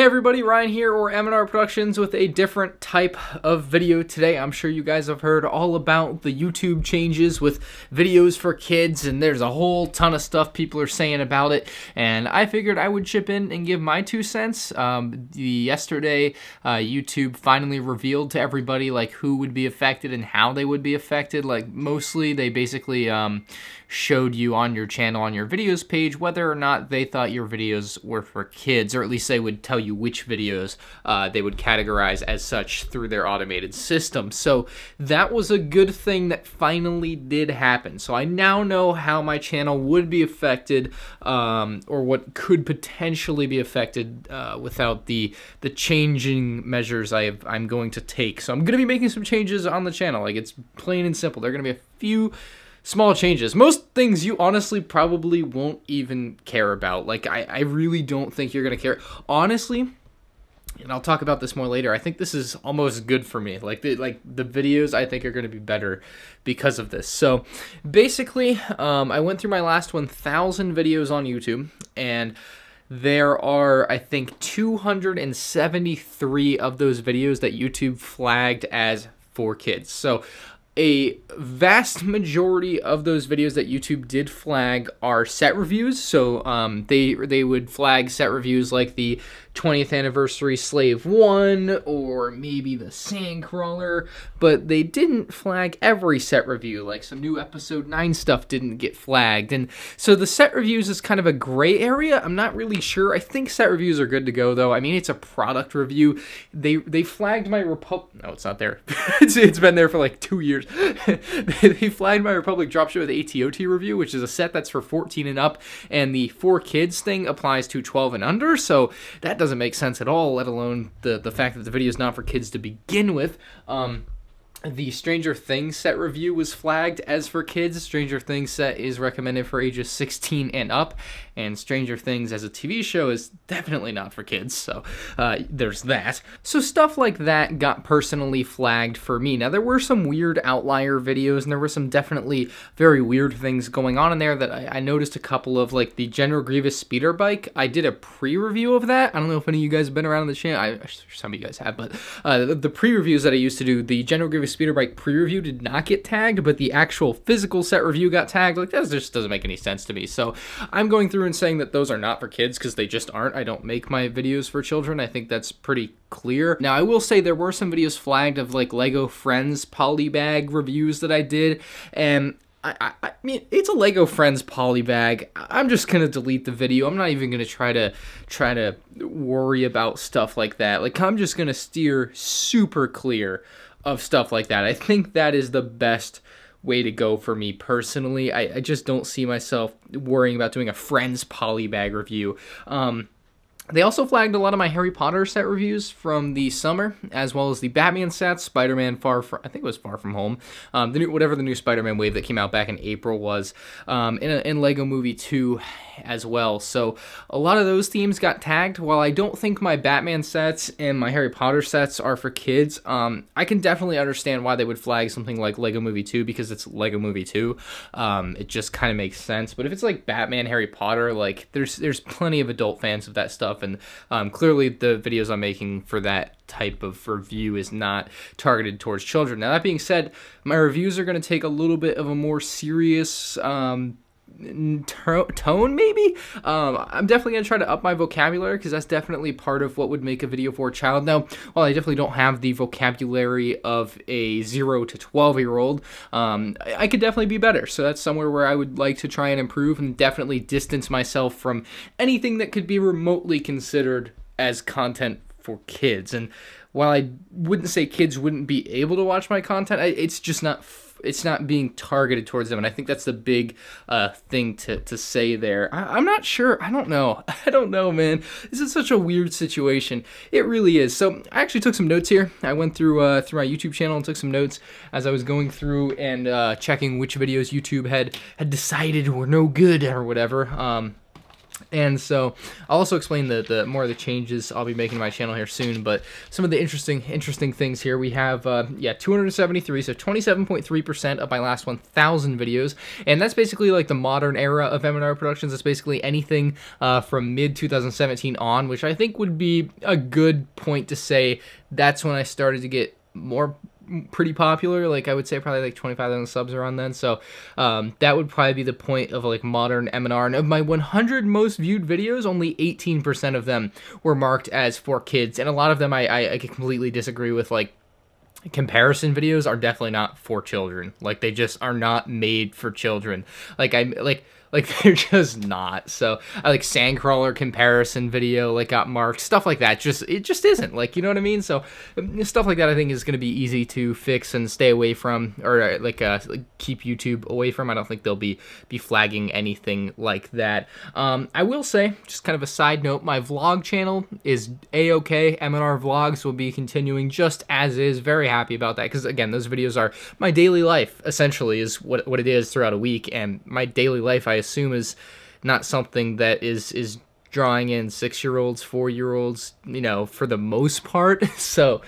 Hey everybody, Ryan here, or M&R Productions, with a different type of video today. I'm sure you guys have heard all about the YouTube changes with videos for kids, and there's a whole ton of stuff people are saying about it, and I figured I would chip in and give my 2 cents. Yesterday, YouTube finally revealed to everybody like who would be affected and how they would be affected. Like, mostly they basically showed you on your channel, on your videos page, whether or not they thought your videos were for kids, or at least they would tell you which videos they would categorize as such through their automated system. So that was a good thing that finally did happen. So I now know how my channel would be affected, or what could potentially be affected without the changing measures I'm going to take. So I'm going to be making some changes on the channel. Like, it's plain and simple. There are going to be a few small changes. Most things you honestly probably won't even care about. Like, I really don't think you're going to care. Honestly, and I'll talk about this more later, I think this is almost good for me. Like the videos I think are going to be better because of this. So basically, I went through my last 1,000 videos on YouTube, and there are, I think, 273 of those videos that YouTube flagged as for kids. So a vast majority of those videos that YouTube did flag are set reviews. So they would flag set reviews like the 20th anniversary Slave 1 or maybe the Sandcrawler, but they didn't flag every set review. Like, some new episode 9 stuff didn't get flagged, and so the set reviews is kind of a gray area. I'm not really sure. I think set reviews are good to go, though. I mean, it's a product review. They flagged my Republic. No, it's not there. It's been there for like 2 years. They flagged my Republic Dropship with ATOT review, which is a set that's for 14 and up, and the 4 kids thing applies to 12 and under, so that doesn't make sense at all, let alone the fact that the video is not for kids to begin with. The Stranger Things set review was flagged as for kids. Stranger Things set is recommended for ages 16 and up, and Stranger Things as a TV show is definitely not for kids, so there's that. So stuff like that got personally flagged for me. Now, there were some weird outlier videos, and there were some definitely very weird things going on in there that I noticed a couple of, like the General Grievous speeder bike. I did a pre-review of that. I don't know if any of you guys have been around the channel. Some of you guys have, but the pre-reviews that I used to do, the General Grievous speeder bike pre-review did not get tagged, but the actual physical set review got tagged. Like, that just doesn't make any sense to me. So I'm going through and saying that those are not for kids because they just aren't. I don't make my videos for children. I think that's pretty clear. Now, I will say there were some videos flagged of like Lego Friends polybag reviews that I did, and I mean, it's a Lego Friends polybag. I'm just gonna delete the video. I'm not even gonna try to worry about stuff like that. Like, I'm just gonna steer super clear of stuff like that. I think that is the best way to go for me personally. I just don't see myself worrying about doing a Friends polybag review. They also flagged a lot of my Harry Potter set reviews from the summer, as well as the Batman sets, Spider-Man I think it was Far From Home, whatever the new Spider-Man wave that came out back in April was, in Lego Movie 2 as well. So a lot of those themes got tagged. While I don't think my Batman sets and my Harry Potter sets are for kids, I can definitely understand why they would flag something like Lego Movie 2, because it's Lego Movie 2. It just kind of makes sense. But if it's like Batman, Harry Potter, like there's plenty of adult fans of that stuff, and clearly the videos I'm making for that type of review is not targeted towards children. Now, that being said, my reviews are going to take a little bit of a more serious tone, maybe. I'm definitely gonna try to up my vocabulary, because that's definitely part of what would make a video for a child. Now, while I definitely don't have the vocabulary of a 0 to 12-year-old, I could definitely be better. So that's somewhere where I would like to try and improve, and definitely distance myself from anything that could be remotely considered as content for kids. And while I wouldn't say kids wouldn't be able to watch my content, it's just not being targeted towards them, and I think that's the big thing to say there. I'm not sure. I don't know. I don't know, man. This is such a weird situation. It really is. So I actually took some notes here. I went through my YouTube channel and took some notes as I was going through and checking which videos YouTube had decided were no good or whatever. And so I'll also explain the more of the changes I'll be making to my channel here soon, but some of the interesting things here. We have, 273, so 27.3% of my last 1,000 videos, and that's basically like the modern era of M&R Productions. It's basically anything from mid-2017 on, which I think would be a good point to say that's when I started to get pretty popular. Like, I would say probably like 25,000 subs around then. So that would probably be the point of like modern M&R. And of my 100 most viewed videos, only 18% of them were marked as for kids, and a lot of them I completely disagree with. Like, comparison videos are definitely not for children. Like, they just are not made for children. Like, they're just not. So I like Sandcrawler comparison video, like, got marked, stuff like that. It just isn't, like, you know what I mean? So stuff like that I think is going to be easy to fix and stay away from, or like keep YouTube away from. I don't think they'll be flagging anything like that. I will say, just kind of a side note, my vlog channel is a-okay. M&R Vlogs will be continuing just as is. Very happy about that, because again, those videos are my daily life, essentially, is what it is throughout a week. And my daily life, I assume, is not something that is drawing in 6-year-olds, 4-year-olds, you know, for the most part. So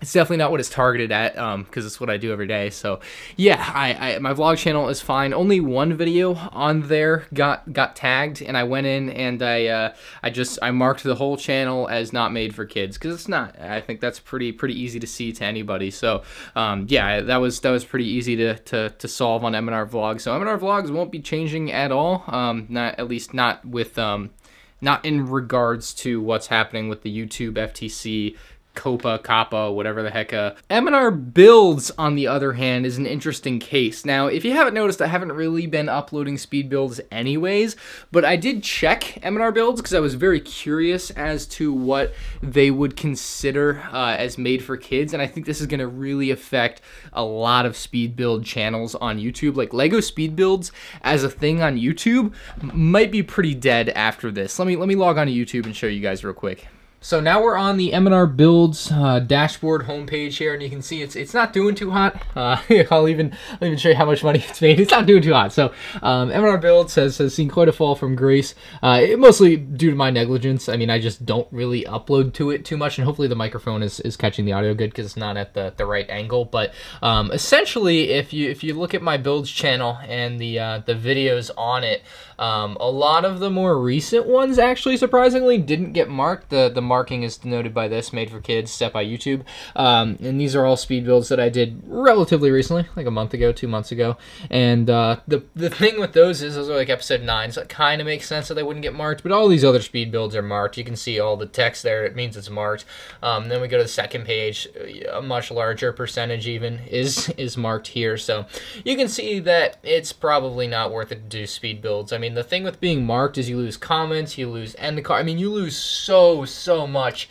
it's definitely not what it's targeted at, because it's what I do every day. So yeah, my vlog channel is fine. Only one video on there got tagged, and I went in and I marked the whole channel as not made for kids, because it's not. I think that's pretty easy to see to anybody. So yeah, that was pretty easy to solve on M&R Vlogs. So M&R Vlogs won't be changing at all. At least not with not in regards to what's happening with the YouTube FTC, COPPA, whatever the heck. M&R Builds, on the other hand, is an interesting case. Now, if you haven't noticed, I haven't really been uploading speed builds anyways, but I did check M&R Builds because I was very curious as to what they would consider as made for kids, and I think this is going to really affect a lot of speed build channels on YouTube. Like, Lego speed builds as a thing on YouTube might be pretty dead after this. Let me log on to YouTube and show you guys real quick. So now we're on the M&R Builds dashboard homepage here, and you can see it's not doing too hot. I'll even show you how much money it's made. It's not doing too hot. So M&R Builds has seen quite a fall from grace, mostly due to my negligence. I mean, I just don't really upload to it too much, and hopefully the microphone is catching the audio good because it's not at the right angle. But essentially, if you look at my Builds channel and the videos on it, a lot of the more recent ones, actually, surprisingly, didn't get marked. The marking is denoted by this, made for kids, set by YouTube. And these are all speed builds that I did relatively recently, like a month ago, 2 months ago. And the thing with those is those are like episode 9, so it kind of makes sense that they wouldn't get marked, but all these other speed builds are marked. You can see all the text there. It means it's marked. Then we go to the second page. A much larger percentage even is marked here. So you can see that it's probably not worth it to do speed builds. I mean, the thing with being marked is you lose comments, you lose end card. I mean, you lose so much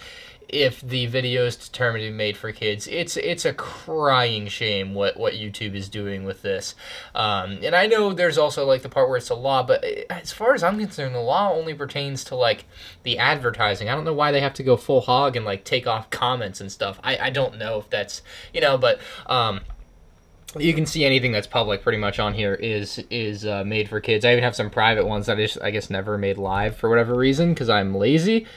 if the video is determined to be made for kids. It's a crying shame what YouTube is doing with this. And I know there's also like the part where it's a law, but as far as I'm concerned, the law only pertains to like the advertising. I don't know why they have to go full hog and like take off comments and stuff. I don't know if that's, you know, but you can see anything that's public pretty much on here is made for kids. I even have some private ones that I guess never made live for whatever reason, because I'm lazy.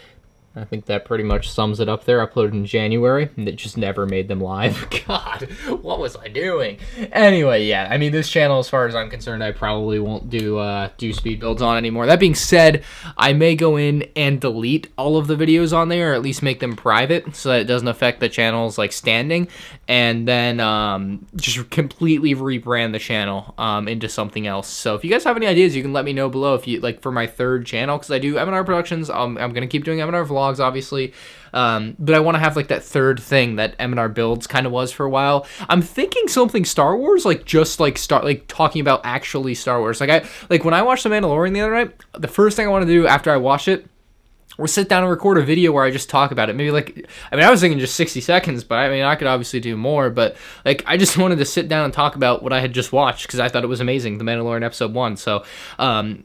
I think that pretty much sums it up there. Uploaded in January, and it just never made them live. God, what was I doing? Anyway, yeah, I mean, this channel, as far as I'm concerned, I probably won't do speed builds on anymore. That being said, I may go in and delete all of the videos on there, or at least make them private, so that it doesn't affect the channel's like standing, and then just completely rebrand the channel into something else. So if you guys have any ideas, you can let me know below. If you like for my third channel, because I do M&R Productions, I'm gonna keep doing M&R Vlogs, obviously, but I want to have like that third thing that M&R Builds kind of was for a while. I'm thinking something Star Wars, like just like talking about actually Star Wars. Like when I watched The Mandalorian the other night, the first thing I want to do after I watch it or sit down and record a video where I just talk about it. Maybe like, I mean, I was thinking just 60 seconds, but I mean, I could obviously do more, but like, I just wanted to sit down and talk about what I had just watched because I thought it was amazing, The Mandalorian Episode 1. So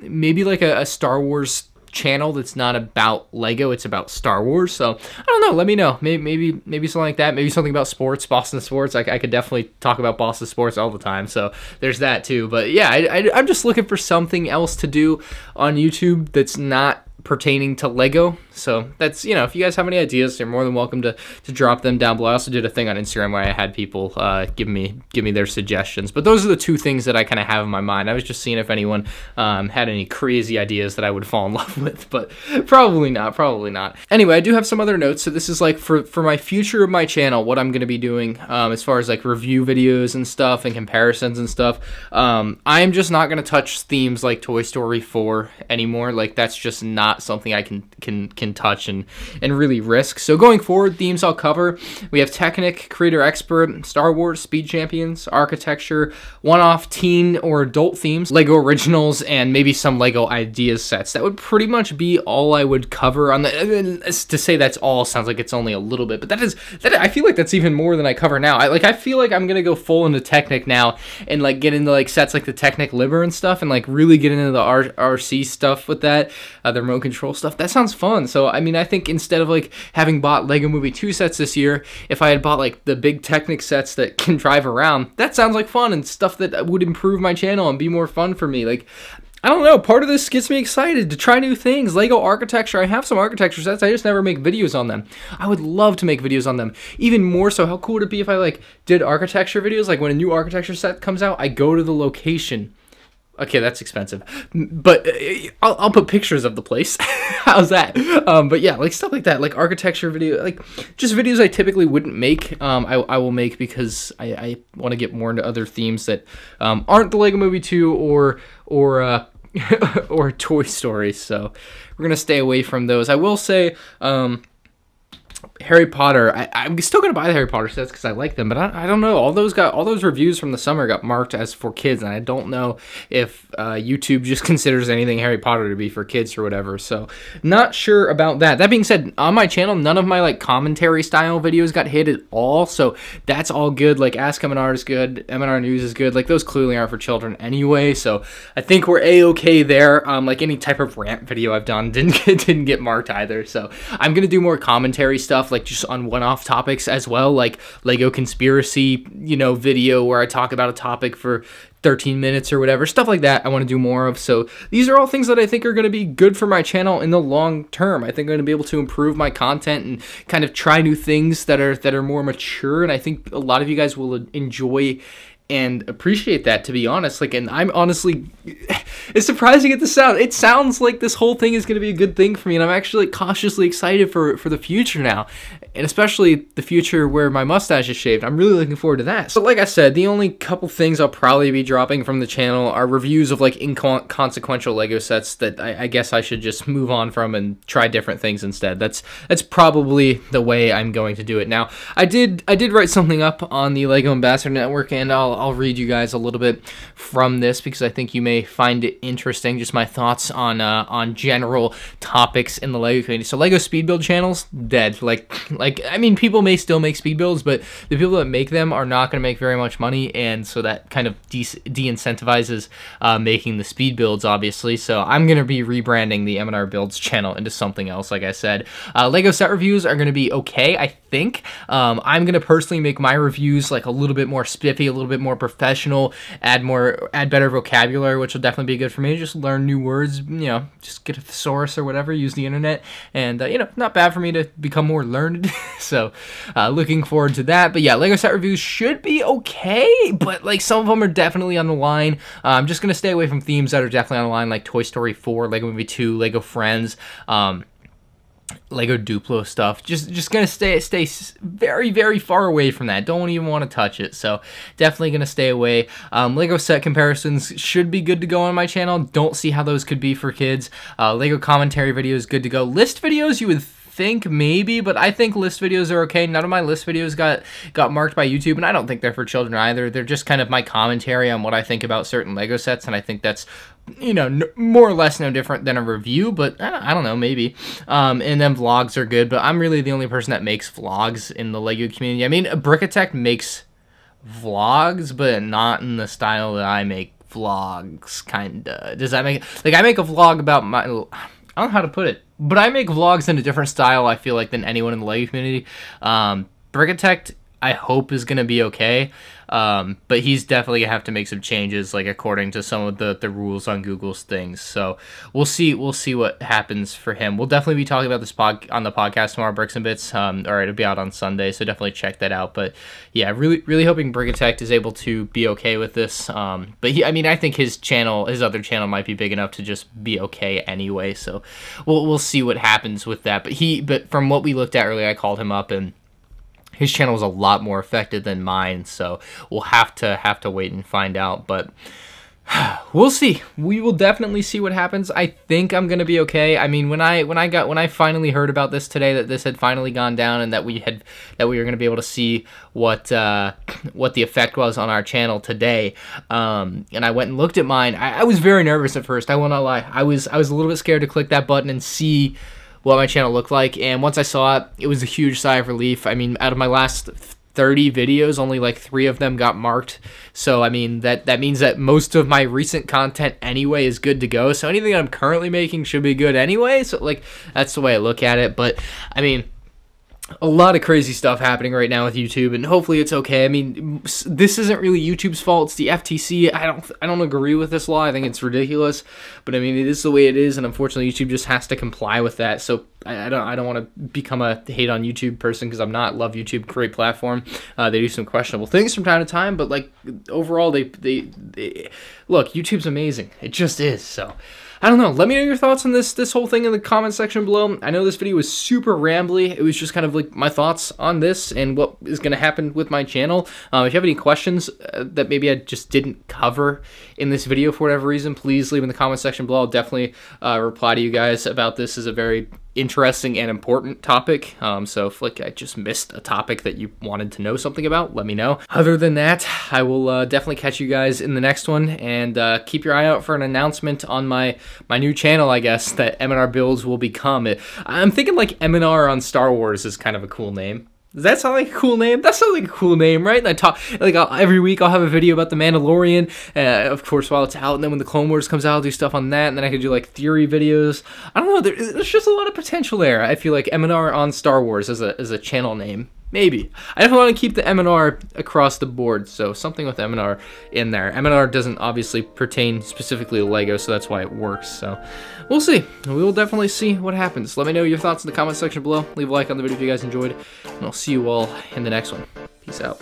maybe like a Star Wars channel that's not about Lego, it's about Star Wars. So I don't know, let me know. Maybe something like that. Maybe something about sports, Boston sports. I could definitely talk about Boston sports all the time. So there's that too. But yeah, I'm just looking for something else to do on YouTube that's not pertaining to Lego. So that's, you know, if you guys have any ideas, you're more than welcome to drop them down below. I also did a thing on Instagram where I had people give me their suggestions. But those are the two things that I kind of have in my mind. I was just seeing if anyone had any crazy ideas that I would fall in love with, but probably not. Anyway, I do have some other notes. So this is like for my future of my channel, what I'm going to be doing as far as like review videos and stuff and comparisons and stuff. I'm just not going to touch themes like Toy Story 4 anymore. Like that's just not something I can touch and really risk. So going forward, themes I'll cover, we have Technic, Creator Expert, Star Wars, Speed Champions, Architecture, one-off teen or adult themes, Lego Originals, and maybe some Lego Ideas sets. That would pretty much be all I would cover on the. To say that's all sounds like it's only a little bit, but that I feel like that's even more than I cover now. I feel like I'm gonna go full into Technic now and like get into like sets like the Technic Liber and stuff, and like really get into the RC stuff with that, the remote control stuff. That sounds fun. So I mean, I think instead of like having bought Lego Movie 2 sets this year, if I had bought like the big Technic sets that can drive around, that sounds like fun and stuff that would improve my channel and be more fun for me. Like, I don't know, part of this gets me excited to try new things. Lego Architecture, I have some architecture sets, I just never make videos on them. I would love to make videos on them. Even more so, how cool would it be if I like did architecture videos? Like when a new architecture set comes out, I go to the location. Okay, that's expensive, but I'll put pictures of the place. How's that? But yeah, like stuff like that, like architecture video, like just videos I typically wouldn't make. I will make because I want to get more into other themes that aren't the Lego Movie 2 or Toy Story. So we're gonna stay away from those. I will say, Harry Potter, I'm still gonna buy the Harry Potter sets because I like them, but I don't know. All those reviews from the summer got marked as for kids, and I don't know if YouTube just considers anything Harry Potter to be for kids or whatever. So not sure about that. That being said, on my channel, none of my like commentary style videos got hit at all, so that's all good. Like Ask M&R is good, M&R News is good. Like those clearly aren't for children anyway, so I think we're a-okay there. Like any type of rant video I've done didn't get marked either. So I'm gonna do more commentary stuff, like just on one-off topics as well, like Lego Conspiracy, you know, video where I talk about a topic for 13 minutes or whatever, stuff like that I want to do more of. So these are all things that I think are going to be good for my channel in the long term. I think I'm going to be able to improve my content and kind of try new things that are more mature, and I think a lot of you guys will enjoy and appreciate that, to be honest. Like, and I'm honestly, it's surprising at the sound. It sounds like this whole thing is going to be a good thing for me, and I'm actually cautiously excited for the future now, and especially the future where my mustache is shaved. I'm really looking forward to that. So like I said, the only couple things I'll probably be dropping from the channel are reviews of like inconsequential Lego sets that I guess I should just move on from and try different things instead. That's probably the way I'm going to do it. Now, I did write something up on the Lego Ambassador Network, and I'll read you guys a little bit from this because I think you may find it interesting. Just my thoughts on general topics in the Lego community. So Lego speed build channels, dead. Like I mean, people may still make speed builds, but the people that make them are not going to make very much money, and so that kind of de-incentivizes making the speed builds, obviously. So I'm going to be rebranding the M&R Builds channel into something else, like I said. Lego set reviews are going to be okay, I think. I'm going to personally make my reviews like a little bit more spiffy, a little bit more professional, add better vocabulary, which will definitely be good for me. Just learn new words, you know, just get a thesaurus or whatever, use the internet, and you know, not bad for me to become more learned. So looking forward to that. But yeah, Lego set reviews should be okay, but like some of them are definitely on the line. I'm just gonna stay away from themes that are definitely on the line, like Toy Story 4, Lego Movie 2, Lego Friends, Lego Duplo stuff. Just gonna stay very, very far away from that. Don't even want to touch it. So definitely gonna stay away. Lego set comparisons should be good to go on my channel. Don't see how those could be for kids. Lego commentary videos good to go. List videos, you would think maybe, but I think list videos are okay. None of my list videos got marked by YouTube, and I don't think they're for children either. They're just kind of my commentary on what I think about certain Lego sets, and I think that's, you know, more or less no different than a review, but I don't know, maybe. And then vlogs are good, but I'm really the only person that makes vlogs in the Lego community. I mean, Brickatech makes vlogs, but not in the style that I make vlogs, kinda. Does that make, like, I make a vlog about my, I don't know how to put it, but I make vlogs in a different style, I feel like, than anyone in the LEGO community. Bricatech, I hope, is going to be okay, but he's definitely going to have to make some changes, like, according to some of the rules on Google's things. So we'll see what happens for him. We'll definitely be talking about this on the podcast tomorrow, Bricks and Bits. Or it'll be out on Sunday, so definitely check that out. But yeah, really hoping Bricatech is able to be okay with this. But I think his other channel might be big enough to just be okay anyway. So we'll see what happens with that. But from what we looked at earlier, I called him up, and his channel is a lot more affected than mine, so we'll have to wait and find out. But we'll see. We will definitely see what happens. I think I'm gonna be okay. I mean, when I finally heard about this today, that this had finally gone down, and that we were gonna be able to see what the effect was on our channel today, and I went and looked at mine. I was very nervous at first. I will not lie. I was a little bit scared to click that button and see what my channel looked like, and once I saw it, it was a huge sigh of relief. I mean, out of my last 30 videos, only like 3 of them got marked, so I mean, that means that most of my recent content anyway is good to go, so anything I'm currently making should be good anyway, so like, that's the way I look at it. But I mean, a lot of crazy stuff happening right now with YouTube, and hopefully it's okay. I mean, this isn't really YouTube's fault. It's the FTC. I don't agree with this law. I think it's ridiculous, but I mean, it is the way it is, and unfortunately YouTube just has to comply with that. So I don't want to become a hate on YouTube person, because I'm not. Love YouTube, great platform. They do some questionable things from time to time, but like, overall, they look, YouTube's amazing. It just is. So I don't know. Let me know your thoughts on this whole thing in the comment section below. I know this video was super rambly. It was just kind of like my thoughts on this and what is going to happen with my channel. If you have any questions that maybe I just didn't cover in this video for whatever reason, please leave in the comment section below. I'll definitely reply to you guys about this. As a very interesting and important topic. So if like I just missed a topic that you wanted to know something about, let me know. Other than that, I will definitely catch you guys in the next one, and keep your eye out for an announcement on my new channel, I guess, that M&R Builds will become. I'm thinking like M&R on Star Wars is kind of a cool name. Does that sound like a cool name? That sounds like a cool name, right? And I talk like every week I'll have a video about the Mandalorian, of course, while it's out, and then when the Clone Wars comes out, I'll do stuff on that, and then I could do like theory videos. I don't know. There's just a lot of potential there. I feel like M&R on Star Wars as a channel name. Maybe. I definitely want to keep the M&R across the board, so something with M&R in there. M&R doesn't obviously pertain specifically to LEGO, so that's why it works. So we'll see. We will definitely see what happens. Let me know your thoughts in the comment section below. Leave a like on the video if you guys enjoyed, and I'll see you all in the next one. Peace out.